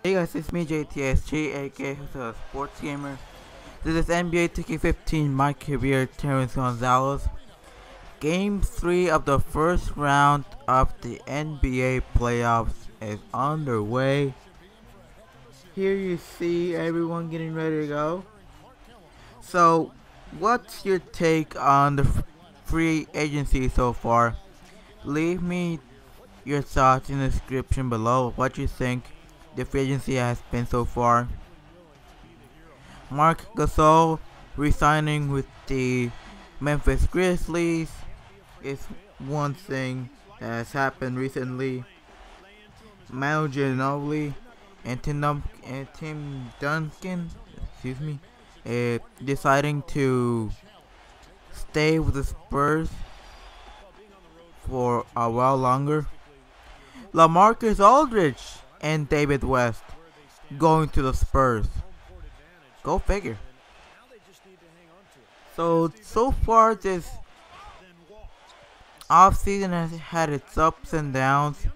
Hey guys, it's me JTSG, aka the Sports Gamer. This is NBA 2K15 MyCAREER Terence Gonzalez. Game 3 of the first round of the NBA playoffs is underway. Here you see everyone getting ready to go. So, what's your take on the free agency so far? Leave me your thoughts in the description below of what you think the free agency has been so far. Marc Gasol resigning with the Memphis Grizzlies is one thing that has happened recently. Manu Ginobili and Tim Duncan, deciding to stay with the Spurs for a while longer. LaMarcus Aldridge and David West going to the Spurs. Go figure. So far this offseason has had its ups and downs,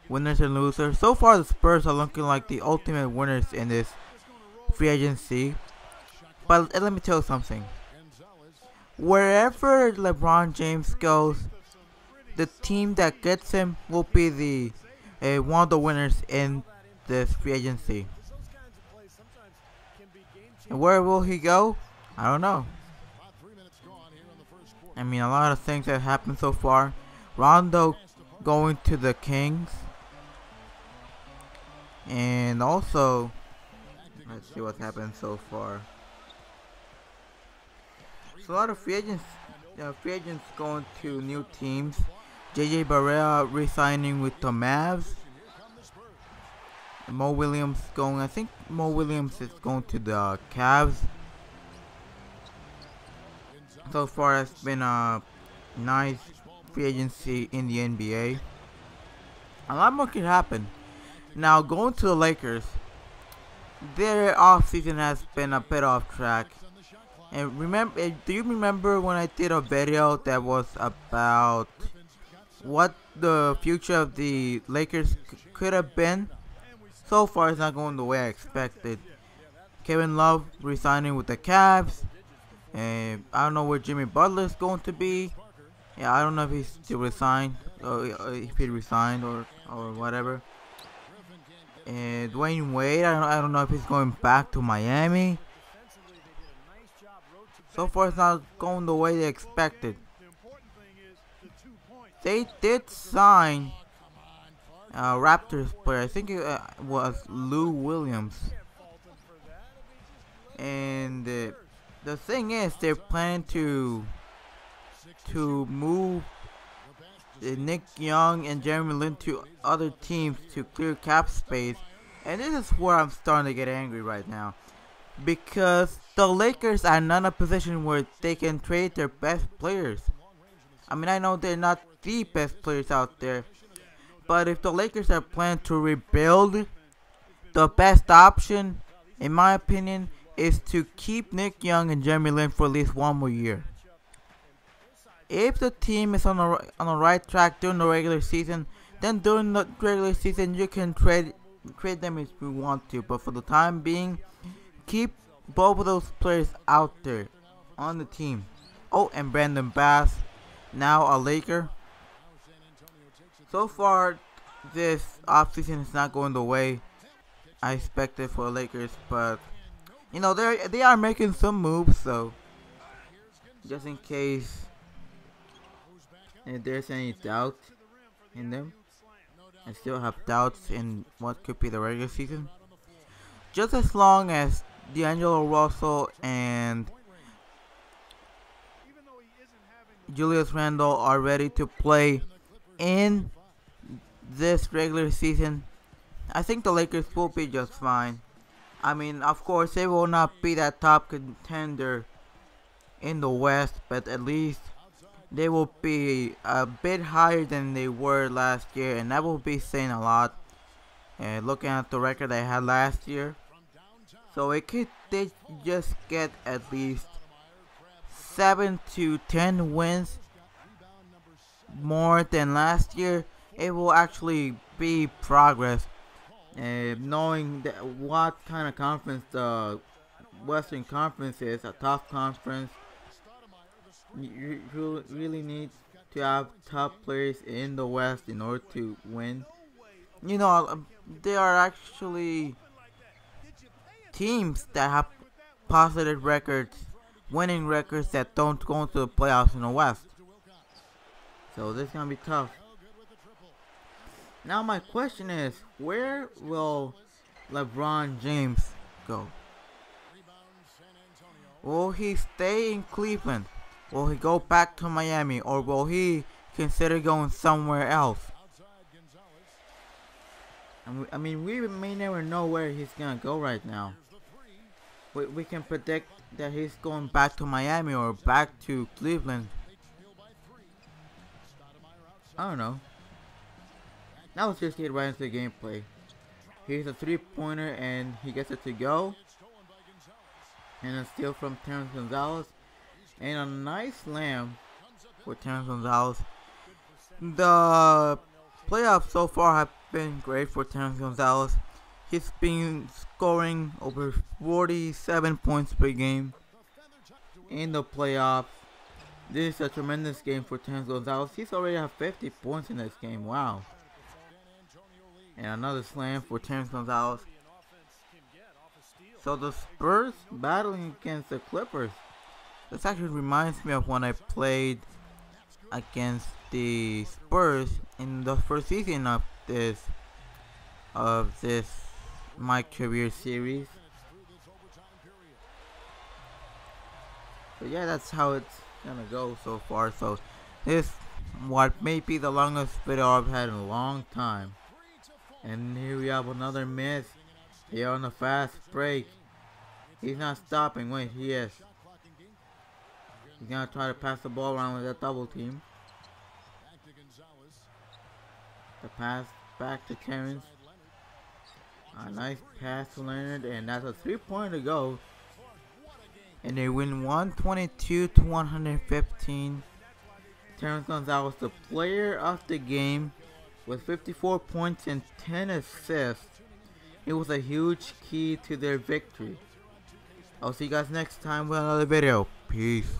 winners and losers. So far the Spurs are looking like the ultimate winners in this free agency. But let me tell you something. Wherever LeBron James goes, the team that gets him will be the one of the winners in this free agency. And where will he go? I don't know. I mean, a lot of things have happened so far. Rondo going to the Kings. And also, let's see what's happened so far. So a lot of free agents going to new teams. JJ Barea re-signing with the Mavs. Mo Williams going. I think Mo Williams is going to the Cavs. So far, it's been a nice free agency in the NBA. A lot more could happen. Now, going to the Lakers, their offseason has been a bit off track. And remember, do you remember when I did a video that was about what the future of the Lakers could have been? So far, it's not going the way I expected. Kevin Love resigning with the Cavs. And I don't know where Jimmy Butler is going to be. Yeah, I don't know if he's still resigned, or if he resigned or whatever. And Dwayne Wade, I don't know if he's going back to Miami. So far, it's not going the way they expected. They did sign a Raptors player. I think it was Lou Williams. And the thing is, they're planning to move Nick Young and Jeremy Lin to other teams to clear cap space. And this is where I'm starting to get angry right now. Because the Lakers are not in a position where they can trade their best players. I mean, I know they're not the best players out there. But if the Lakers are planning to rebuild, the best option, in my opinion, is to keep Nick Young and Jeremy Lin for at least one more year. If the team is on the right track during the regular season, then during the regular season you can trade them if you want to. But for the time being, keep both of those players out there on the team. Oh, and Brandon Bass, now a Laker. So far, this offseason is not going the way I expected for the Lakers, but you know they are making some moves, so just in case if there's any doubt in them, I still have doubts in what could be the regular season. Just as long as D'Angelo Russell and Julius Randle are ready to play in this regular season, I think the Lakers will be just fine. I mean, of course, they will not be that top contender in the West, but at least they will be a bit higher than they were last year, and that will be saying a lot. And looking at the record they had last year, so they just get at least 7 to 10 wins more than last year. It will actually be progress. knowing that what kind of conference the Western Conference is, a tough conference, you really need to have top players in the West in order to win. You know, there are actually teams that have positive records, winning records that don't go into the playoffs in the West. So this is gonna be tough. Now my question is, where will LeBron James go? Will he stay in Cleveland? Will he go back to Miami? Or will he consider going somewhere else? I mean, we may never know where he's gonna go right now. We can predict that he's going back to Miami or back to Cleveland. I don't know. Now let's just get right into the gameplay. Here's a three-pointer and he gets it to go. And a steal from Terence Gonzalez. And a nice slam for Terence Gonzalez. The playoffs so far have been great for Terence Gonzalez. He's been scoring over 47 points per game in the playoffs. This is a tremendous game for Terence Gonzalez. He's already have 50 points in this game. Wow. And another slam for Terence Gonzalez. So the Spurs battling against the Clippers. This actually reminds me of when I played against the Spurs in the first season of this MyCAREER series. So yeah, that's how it's gonna go so far. So this what may be the longest video I've had in a long time. And here we have another miss. Here on the fast break. He's not stopping. Wait, he is. He's gonna try to pass the ball around with a double team. The pass back to Terence. A nice pass to Leonard, and that's a 3-pointer to go. And they win 122 to 115. Terence Gonzalez, the player of the game, with 54 points and 10 assists. It was a huge key to their victory. I'll see you guys next time with another video. Peace.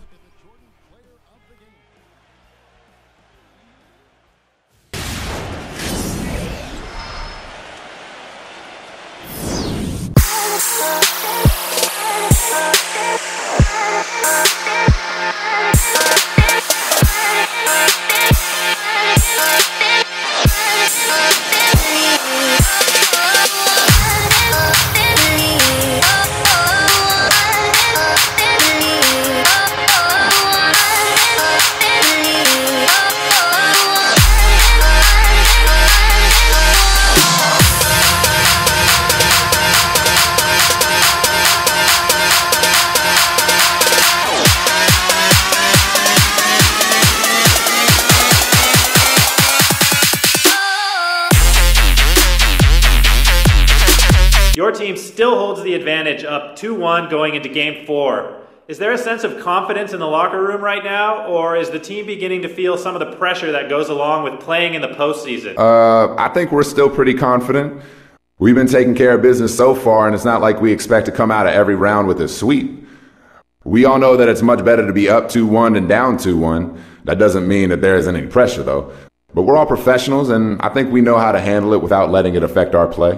Your team still holds the advantage up 2-1 going into Game 4. Is there a sense of confidence in the locker room right now, or is the team beginning to feel some of the pressure that goes along with playing in the postseason? I think we're still pretty confident. We've been taking care of business so far, and it's not like we expect to come out of every round with a sweep. We all know that it's much better to be up 2-1 than down 2-1. That doesn't mean that there isn't any pressure, though. But we're all professionals, and I think we know how to handle it without letting it affect our play.